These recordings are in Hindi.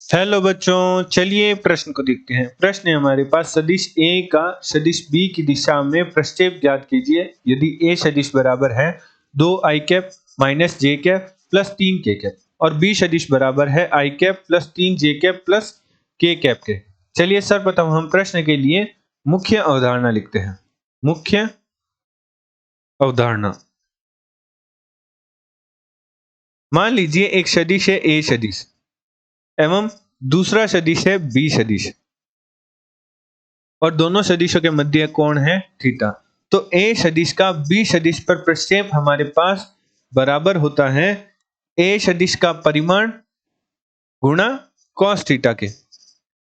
हेलो बच्चों, चलिए प्रश्न को देखते हैं। प्रश्न है हमारे पास, सदिश A का सदिश B की दिशा में प्रक्षेप ज्ञात कीजिए यदि A सदिश बराबर है 2i cap minus j cap plus 3k cap और B सदिश बराबर है i cap plus 3j cap plus k cap के। चलिए सर्वप्रथम हम प्रश्न के लिए मुख्य अवधारणा लिखते हैं। मुख्य अवधारणा, मान लीजिए एक सदिश है A सदिश एवं दूसरा सदिश है B सदिश और दोनों सदिशों के मध्य कोण है थीटा। तो A सदिश का B सदिश पर प्रक्षेप हमारे पास बराबर होता है A सदिश का परिमाण गुणा cos थीटा के,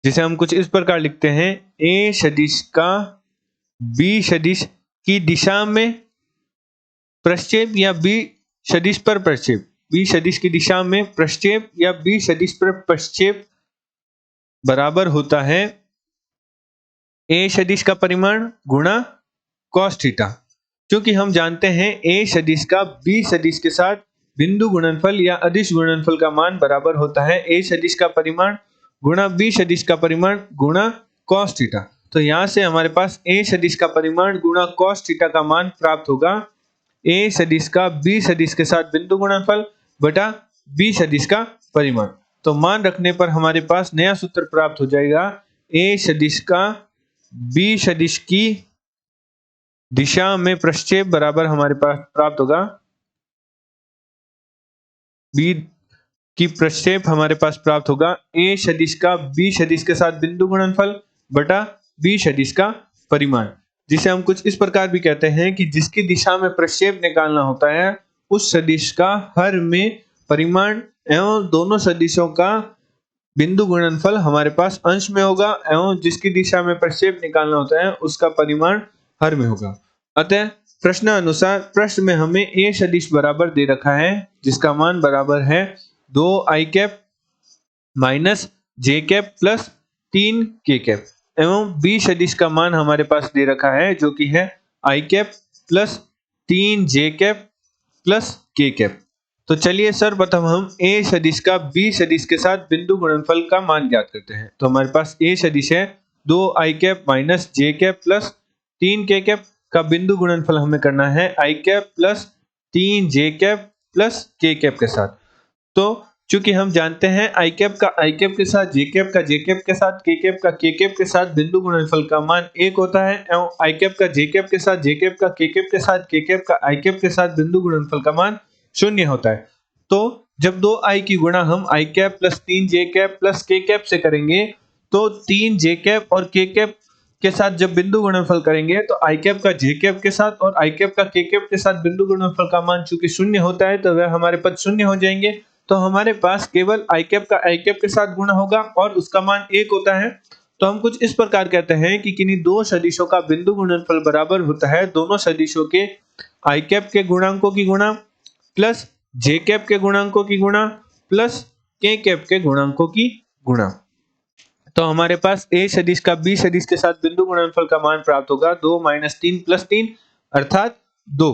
जिसे हम कुछ इस प्रकार लिखते हैं। A सदिश का B सदिश की दिशा में प्रक्षेप या B सदिश पर प्रक्षेप, B सदिश की दिशा में प्रक्षेप या B सदिश पर प्रक्षेप बराबर होता है A सदिश का परिमाण गुणा cos थीटा। क्योंकि हम जानते हैं A सदिश का B सदिश के साथ बिंदु गुणनफल या अदिश गुणनफल का मान बराबर होता है A सदिश का परिमाण गुणा B सदिश का परिमाण गुणा cos थीटा। तो यहां से हमारे पास A सदिश का परिमाण गुणा cos थीटा का मान प्राप्त होगा A सदिश का B सदिश के साथ बिंदु गुणनफल बटा B सदिश का परिमाण। तो मान रखने पर हमारे पास नया सूत्र प्राप्त हो जाएगा। A सदिश का B सदिश की दिशा में प्रक्षेप बराबर हमारे पास प्राप्त होगा, B की प्रक्षेप हमारे पास प्राप्त होगा A सदिश का B सदिश के साथ बिंदु गुणनफल बटा B सदिश का परिमाण, जिसे हम कुछ इस प्रकार भी कहते हैं कि जिसकी दिशा में प्रक्षेप निकालना होता है उस सदिश का हर में परिमाण एवं दोनों सदिशों का बिंदु गुणनफल हमारे पास अंश में होगा एवं जिसकी दिशा में प्रक्षेप निकालना होता है उसका परिमाण हर में होगा। अतः प्रश्न अनुसार प्रश्न में हमें A सदिश बराबर दे रखा है जिसका मान बराबर है 2i cap minus j cap plus 3k cap एवं B सदिश का मान हमारे पास दे रखा है जो कि है i cap plus 3j cap plus k cap. तो चलिए सर्वप्रथम हम A सदिश का B सदिश के साथ बिंदु गुणनफल का मान ज्ञात करते हैं। तो हमारे पास A सदिश है 2i cap minus j cap plus 3k cap का बिंदु गुणनफल हमें करना है i cap plus 3j cap plus k cap के साथ। तो चूंकि हम जानते हैं i कैप का i कैप के साथ, j कैप का j कैप के साथ, k कैप का k कैप के साथ बिंदु गुणनफल का मान 1 होता है एवं i कैप का j कैप के साथ, j कैप का k कैप के साथ, k कैप का i कैप के साथ बिंदु गुणनफल का मान 0 होता है। तो जब 2i की गुणा हम i cap plus 3j cap plus k cap से करेंगे तो 3j कैप और k कैप के साथ जब बिंदु गुणनफल करेंगे तो i कैप का j कैप के साथ और i कैप का k कैप के साथ बिंदु गुणनफल का मान चूंकि 0 होता है तो वह हमारे पद 0 हो जाएंगे। तो हमारे पास केवल i कैप का i कैप के साथ गुणा होगा और उसका मान 1 होता है। तो हम कुछ इस प्रकार कहते हैं कि किन्हीं दो सदिशों का बिंदु गुणनफल बराबर होता है दोनों सदिशों के i कैप के गुणांकों की गुणा प्लस j कैप के गुणांकों की गुणा प्लस k कैप के गुणांकों की गुणा। तो हमारे पास A सदिश का B सदिश के साथ बिंदु गुणनफल का मान प्राप्त होगा 2 माइनस 3 प्लस 3 अर्थात 2।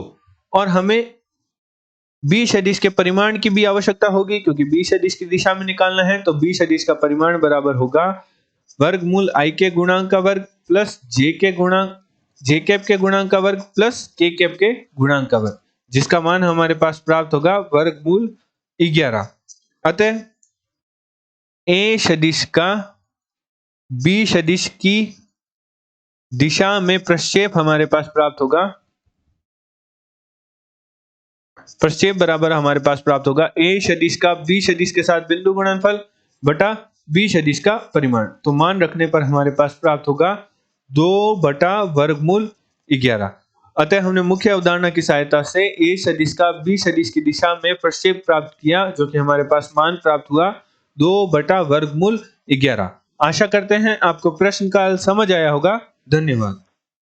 और हमें B सदिश के परिमाण की भी आवश्यकता होगी क्योंकि B सदिश की दिशा में निकालना है। तो B सदिश का परिमाण बराबर होगा वर्गमूल i के गुणांक का वर्ग प्लस j कैप के गुणांक का वर्ग प्लस k कैप के गुणांक का वर्ग, जिसका मान हमारे पास प्राप्त होगा वर्गमूल 11। अतः A सदिश का B सदिश की दिशा में प्रक्षेप हमारे पास प्राप्त होगा, प्रक्षेप बराबर हमारे पास प्राप्त होगा A सदिश का B सदिश के साथ बिंदु गुणनफल बटा B सदिश का परिमाण। तो मान रखने पर हमारे पास प्राप्त होगा 2 बटा वर्गमूल 11। अतः हमने मुख्य अवधारणा की सहायता से A सदिश का B सदिश की दिशा में प्रक्षेप प्राप्त किया जो कि हमारे पास मान प्राप्त हुआ 2 बटा वर्गमूल 11। आशा करते हैं आपको प्रश्न का समझ आया होगा। धन्यवाद।